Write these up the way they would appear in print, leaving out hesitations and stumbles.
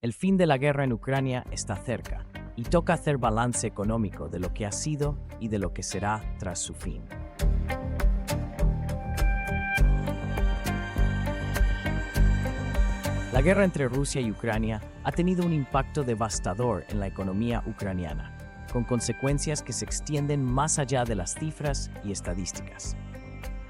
El fin de la guerra en Ucrania está cerca y toca hacer balance económico de lo que ha sido y de lo que será tras su fin. La guerra entre Rusia y Ucrania ha tenido un impacto devastador en la economía ucraniana, con consecuencias que se extienden más allá de las cifras y estadísticas.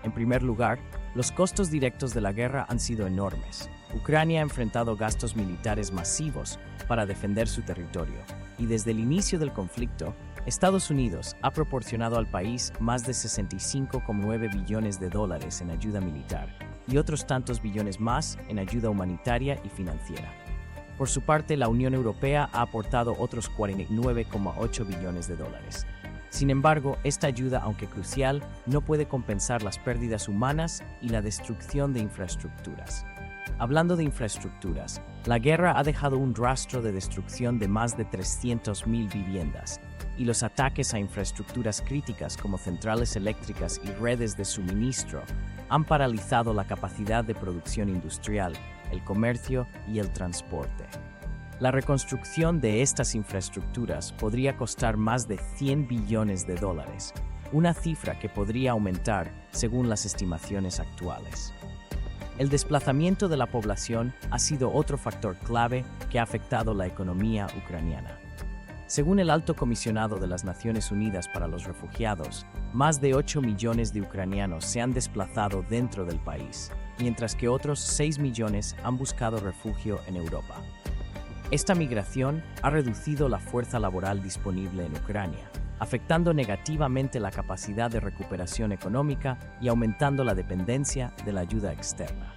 En primer lugar, los costos directos de la guerra han sido enormes. Ucrania ha enfrentado gastos militares masivos para defender su territorio, y desde el inicio del conflicto, Estados Unidos ha proporcionado al país más de 65,9 billones de dólares en ayuda militar y otros tantos billones más en ayuda humanitaria y financiera. Por su parte, la Unión Europea ha aportado otros 49,8 billones de dólares. Sin embargo, esta ayuda, aunque crucial, no puede compensar las pérdidas humanas y la destrucción de infraestructuras. Hablando de infraestructuras, la guerra ha dejado un rastro de destrucción de más de 300.000 viviendas, y los ataques a infraestructuras críticas como centrales eléctricas y redes de suministro han paralizado la capacidad de producción industrial, el comercio y el transporte. La reconstrucción de estas infraestructuras podría costar más de 100 billones de dólares, una cifra que podría aumentar según las estimaciones actuales. El desplazamiento de la población ha sido otro factor clave que ha afectado la economía ucraniana. Según el Alto Comisionado de las Naciones Unidas para los Refugiados, más de 8 millones de ucranianos se han desplazado dentro del país, mientras que otros 6 millones han buscado refugio en Europa. Esta migración ha reducido la fuerza laboral disponible en Ucrania, afectando negativamente la capacidad de recuperación económica y aumentando la dependencia de la ayuda externa.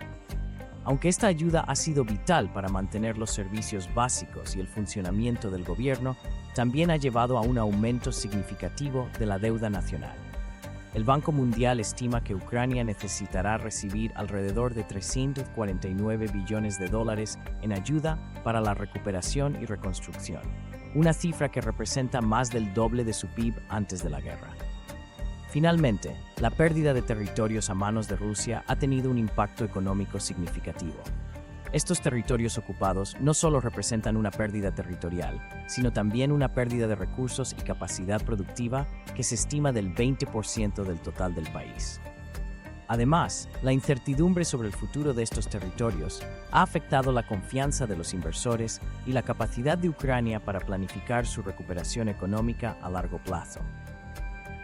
Aunque esta ayuda ha sido vital para mantener los servicios básicos y el funcionamiento del gobierno, también ha llevado a un aumento significativo de la deuda nacional. El Banco Mundial estima que Ucrania necesitará recibir alrededor de 349 billones de dólares en ayuda para la recuperación y reconstrucción, una cifra que representa más del doble de su PIB antes de la guerra. Finalmente, la pérdida de territorios a manos de Rusia ha tenido un impacto económico significativo. Estos territorios ocupados no solo representan una pérdida territorial, sino también una pérdida de recursos y capacidad productiva que se estima del 20% del total del país. Además, la incertidumbre sobre el futuro de estos territorios ha afectado la confianza de los inversores y la capacidad de Ucrania para planificar su recuperación económica a largo plazo.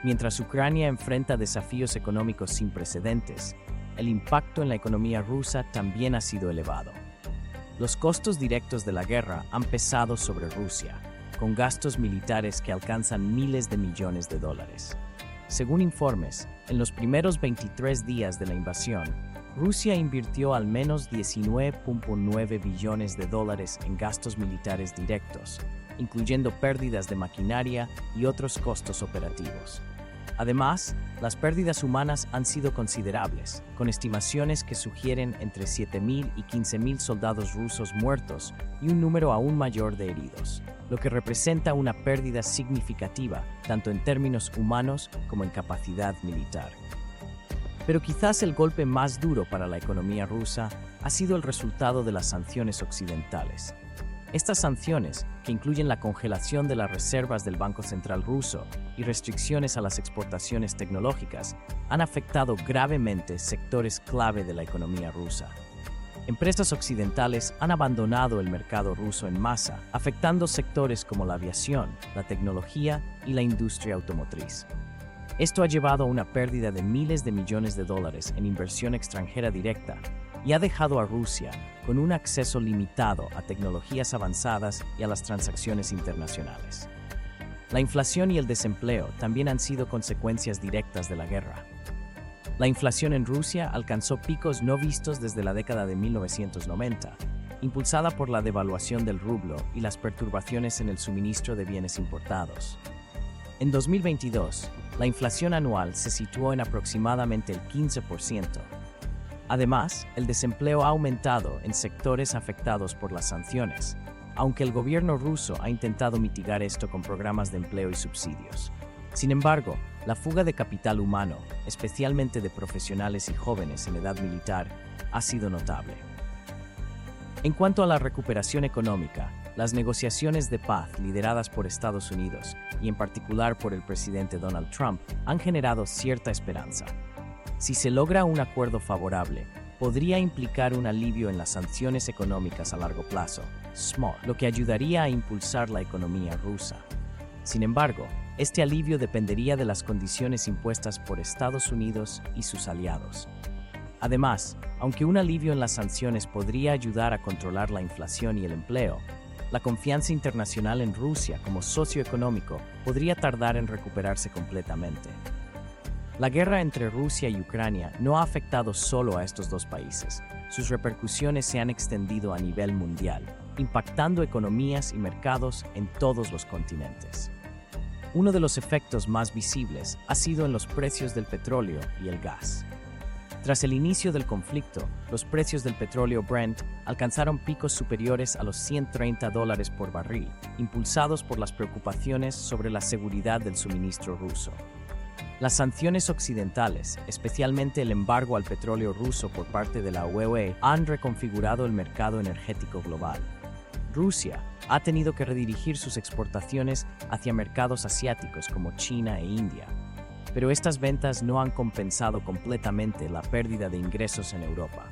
Mientras Ucrania enfrenta desafíos económicos sin precedentes, el impacto en la economía rusa también ha sido elevado. Los costos directos de la guerra han pesado sobre Rusia, con gastos militares que alcanzan miles de millones de dólares. Según informes, en los primeros 23 días de la invasión, Rusia invirtió al menos 19,9 billones de dólares en gastos militares directos, incluyendo pérdidas de maquinaria y otros costos operativos. Además, las pérdidas humanas han sido considerables, con estimaciones que sugieren entre 7.000 y 15.000 soldados rusos muertos y un número aún mayor de heridos, lo que representa una pérdida significativa tanto en términos humanos como en capacidad militar. Pero quizás el golpe más duro para la economía rusa ha sido el resultado de las sanciones occidentales. Estas sanciones, que incluyen la congelación de las reservas del Banco Central ruso y restricciones a las exportaciones tecnológicas, han afectado gravemente sectores clave de la economía rusa. Empresas occidentales han abandonado el mercado ruso en masa, afectando sectores como la aviación, la tecnología y la industria automotriz. Esto ha llevado a una pérdida de miles de millones de dólares en inversión extranjera directa y ha dejado a Rusia con un acceso limitado a tecnologías avanzadas y a las transacciones internacionales. La inflación y el desempleo también han sido consecuencias directas de la guerra. La inflación en Rusia alcanzó picos no vistos desde la década de 1990, impulsada por la devaluación del rublo y las perturbaciones en el suministro de bienes importados. En 2022, la inflación anual se situó en aproximadamente el 15%. Además, el desempleo ha aumentado en sectores afectados por las sanciones, aunque el gobierno ruso ha intentado mitigar esto con programas de empleo y subsidios. Sin embargo, la fuga de capital humano, especialmente de profesionales y jóvenes en edad militar, ha sido notable. En cuanto a la recuperación económica, las negociaciones de paz lideradas por Estados Unidos, y en particular por el presidente Donald Trump, han generado cierta esperanza. Si se logra un acuerdo favorable, podría implicar un alivio en las sanciones económicas a largo plazo, SMART, lo que ayudaría a impulsar la economía rusa. Sin embargo, este alivio dependería de las condiciones impuestas por Estados Unidos y sus aliados. Además, aunque un alivio en las sanciones podría ayudar a controlar la inflación y el empleo, la confianza internacional en Rusia como socio económico podría tardar en recuperarse completamente. La guerra entre Rusia y Ucrania no ha afectado solo a estos dos países. Sus repercusiones se han extendido a nivel mundial, impactando economías y mercados en todos los continentes. Uno de los efectos más visibles ha sido en los precios del petróleo y el gas. Tras el inicio del conflicto, los precios del petróleo Brent alcanzaron picos superiores a los $130 por barril, impulsados por las preocupaciones sobre la seguridad del suministro ruso. Las sanciones occidentales, especialmente el embargo al petróleo ruso por parte de la UE, han reconfigurado el mercado energético global. Rusia ha tenido que redirigir sus exportaciones hacia mercados asiáticos como China e India, pero estas ventas no han compensado completamente la pérdida de ingresos en Europa.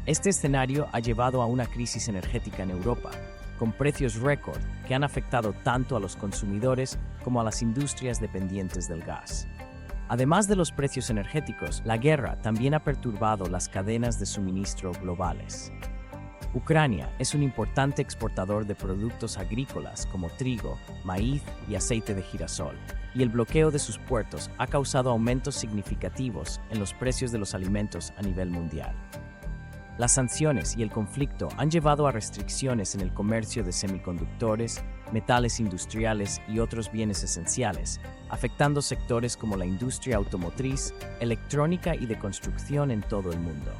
Este escenario ha llevado a una crisis energética en Europa, con precios récord que han afectado tanto a los consumidores como a las industrias dependientes del gas. Además de los precios energéticos, la guerra también ha perturbado las cadenas de suministro globales. Ucrania es un importante exportador de productos agrícolas como trigo, maíz y aceite de girasol, y el bloqueo de sus puertos ha causado aumentos significativos en los precios de los alimentos a nivel mundial. Las sanciones y el conflicto han llevado a restricciones en el comercio de semiconductores, metales industriales y otros bienes esenciales, afectando sectores como la industria automotriz, electrónica y de construcción en todo el mundo.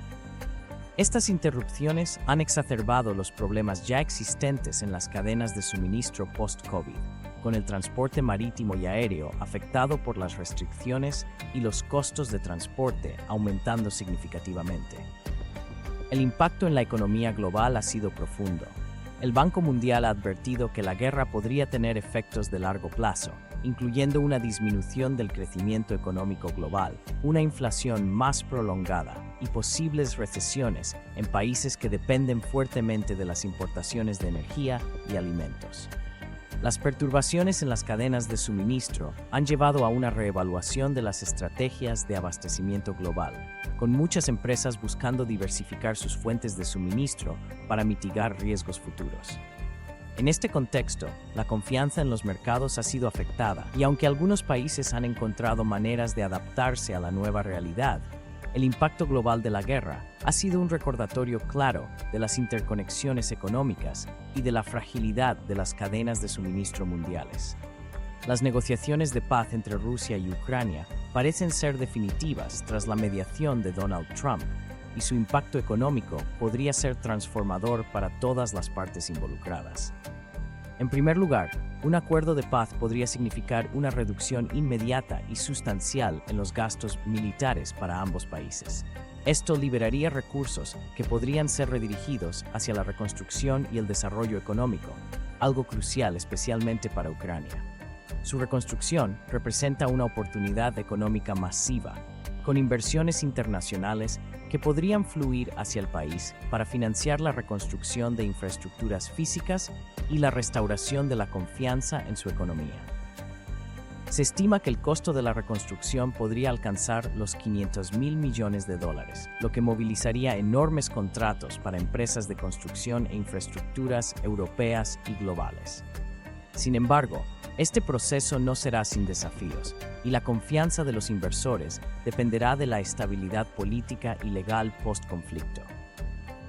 Estas interrupciones han exacerbado los problemas ya existentes en las cadenas de suministro post-COVID, con el transporte marítimo y aéreo afectado por las restricciones y los costos de transporte aumentando significativamente. El impacto en la economía global ha sido profundo. El Banco Mundial ha advertido que la guerra podría tener efectos de largo plazo, incluyendo una disminución del crecimiento económico global, una inflación más prolongada y posibles recesiones en países que dependen fuertemente de las importaciones de energía y alimentos. Las perturbaciones en las cadenas de suministro han llevado a una reevaluación de las estrategias de abastecimiento global, con muchas empresas buscando diversificar sus fuentes de suministro para mitigar riesgos futuros. En este contexto, la confianza en los mercados ha sido afectada, y aunque algunos países han encontrado maneras de adaptarse a la nueva realidad, el impacto global de la guerra ha sido un recordatorio claro de las interconexiones económicas y de la fragilidad de las cadenas de suministro mundiales. Las negociaciones de paz entre Rusia y Ucrania parecen ser definitivas tras la mediación de Donald Trump, y su impacto económico podría ser transformador para todas las partes involucradas. En primer lugar, un acuerdo de paz podría significar una reducción inmediata y sustancial en los gastos militares para ambos países. Esto liberaría recursos que podrían ser redirigidos hacia la reconstrucción y el desarrollo económico, algo crucial especialmente para Ucrania. Su reconstrucción representa una oportunidad económica masiva, con inversiones internacionales que podrían fluir hacia el país para financiar la reconstrucción de infraestructuras físicas y la restauración de la confianza en su economía. Se estima que el costo de la reconstrucción podría alcanzar los $500 mil millones, lo que movilizaría enormes contratos para empresas de construcción e infraestructuras europeas y globales. Sin embargo, este proceso no será sin desafíos, y la confianza de los inversores dependerá de la estabilidad política y legal post-conflicto.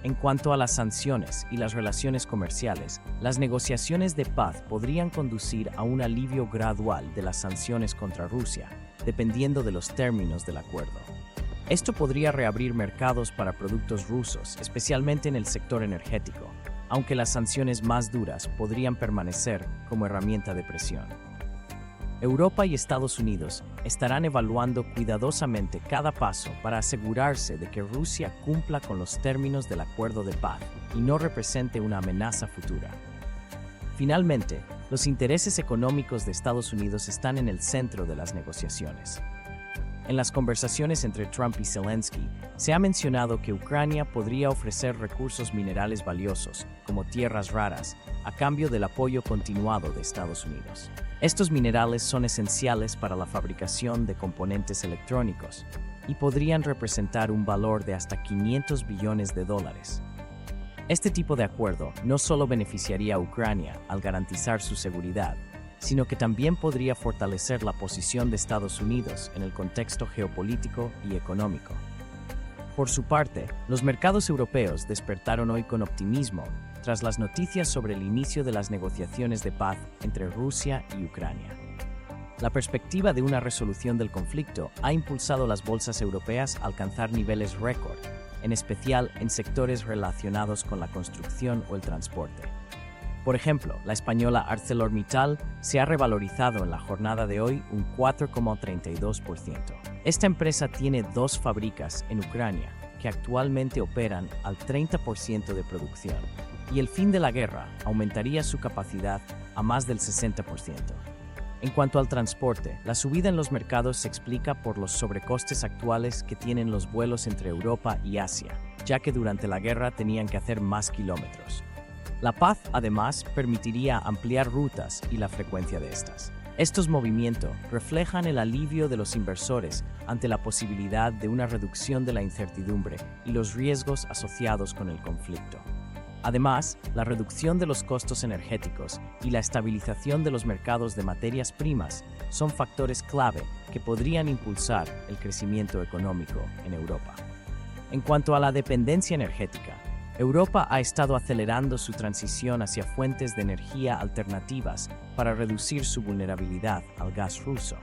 En cuanto a las sanciones y las relaciones comerciales, las negociaciones de paz podrían conducir a un alivio gradual de las sanciones contra Rusia, dependiendo de los términos del acuerdo. Esto podría reabrir mercados para productos rusos, especialmente en el sector energético, aunque las sanciones más duras podrían permanecer como herramienta de presión. Europa y Estados Unidos estarán evaluando cuidadosamente cada paso para asegurarse de que Rusia cumpla con los términos del acuerdo de paz y no represente una amenaza futura. Finalmente, los intereses económicos de Estados Unidos están en el centro de las negociaciones. En las conversaciones entre Trump y Zelensky, se ha mencionado que Ucrania podría ofrecer recursos minerales valiosos, como tierras raras, a cambio del apoyo continuado de Estados Unidos. Estos minerales son esenciales para la fabricación de componentes electrónicos y podrían representar un valor de hasta $500 billones. Este tipo de acuerdo no solo beneficiaría a Ucrania al garantizar su seguridad, sino que también podría fortalecer la posición de Estados Unidos en el contexto geopolítico y económico. Por su parte, los mercados europeos despertaron hoy con optimismo tras las noticias sobre el inicio de las negociaciones de paz entre Rusia y Ucrania. La perspectiva de una resolución del conflicto ha impulsado las bolsas europeas a alcanzar niveles récord, en especial en sectores relacionados con la construcción o el transporte. Por ejemplo, la española ArcelorMittal se ha revalorizado en la jornada de hoy un 4,32%. Esta empresa tiene 2 fábricas en Ucrania que actualmente operan al 30% de producción, y el fin de la guerra aumentaría su capacidad a más del 60%. En cuanto al transporte, la subida en los mercados se explica por los sobrecostes actuales que tienen los vuelos entre Europa y Asia, ya que durante la guerra tenían que hacer más kilómetros. La paz, además, permitiría ampliar rutas y la frecuencia de estas. Estos movimientos reflejan el alivio de los inversores ante la posibilidad de una reducción de la incertidumbre y los riesgos asociados con el conflicto. Además, la reducción de los costos energéticos y la estabilización de los mercados de materias primas son factores clave que podrían impulsar el crecimiento económico en Europa. En cuanto a la dependencia energética, Europa ha estado acelerando su transición hacia fuentes de energía alternativas para reducir su vulnerabilidad al gas ruso.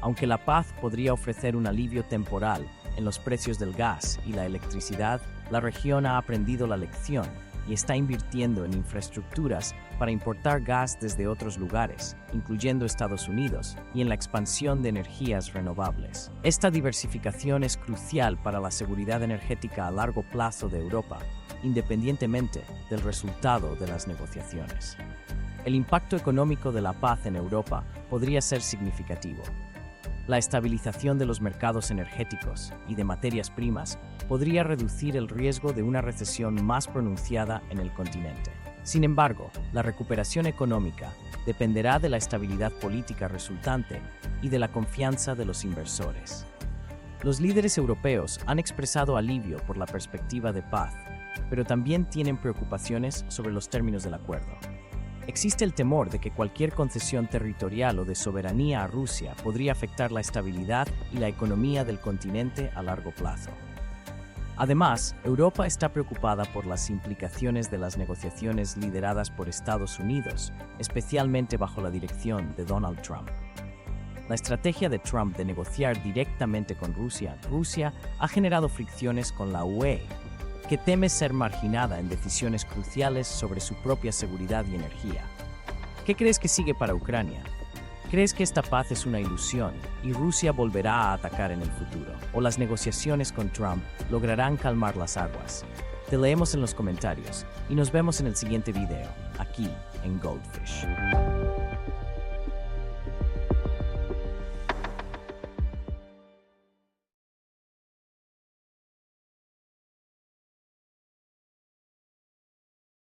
Aunque la paz podría ofrecer un alivio temporal en los precios del gas y la electricidad, la región ha aprendido la lección y está invirtiendo en infraestructuras para importar gas desde otros lugares, incluyendo Estados Unidos, y en la expansión de energías renovables. Esta diversificación es crucial para la seguridad energética a largo plazo de Europa, independientemente del resultado de las negociaciones. El impacto económico de la paz en Europa podría ser significativo. La estabilización de los mercados energéticos y de materias primas podría reducir el riesgo de una recesión más pronunciada en el continente. Sin embargo, la recuperación económica dependerá de la estabilidad política resultante y de la confianza de los inversores. Los líderes europeos han expresado alivio por la perspectiva de paz, pero también tienen preocupaciones sobre los términos del acuerdo. Existe el temor de que cualquier concesión territorial o de soberanía a Rusia podría afectar la estabilidad y la economía del continente a largo plazo. Además, Europa está preocupada por las implicaciones de las negociaciones lideradas por Estados Unidos, especialmente bajo la dirección de Donald Trump. La estrategia de Trump de negociar directamente con Rusia ha generado fricciones con la UE, que teme ser marginada en decisiones cruciales sobre su propia seguridad y energía. ¿Qué crees que sigue para Ucrania? ¿Crees que esta paz es una ilusión y Rusia volverá a atacar en el futuro? ¿O las negociaciones con Trump lograrán calmar las aguas? Te leemos en los comentarios y nos vemos en el siguiente video, aquí en Goldfish.